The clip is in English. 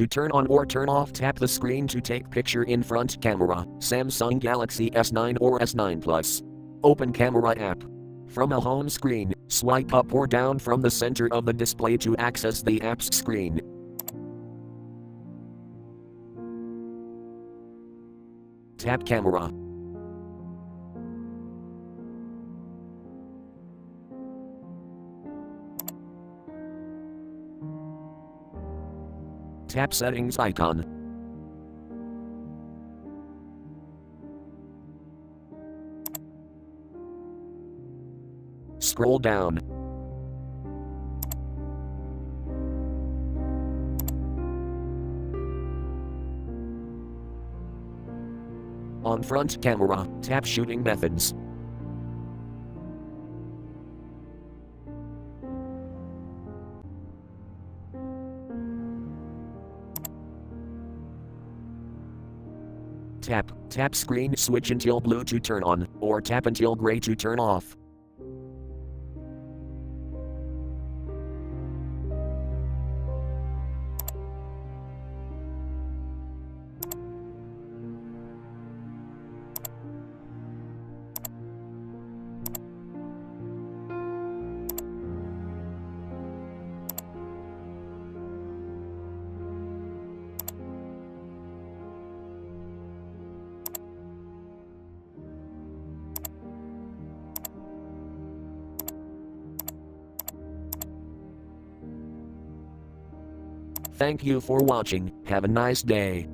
To turn on or turn off, tap the screen to take picture in front camera, Samsung Galaxy S9 or S9 Plus. Open camera app. From a home screen, swipe up or down from the center of the display to access the app's screen. Tap camera. Tap settings icon. Scroll down. On front camera, tap shooting methods. Tap screen switch until blue to turn on, or tap until gray to turn off. Thank you for watching. Have a nice day.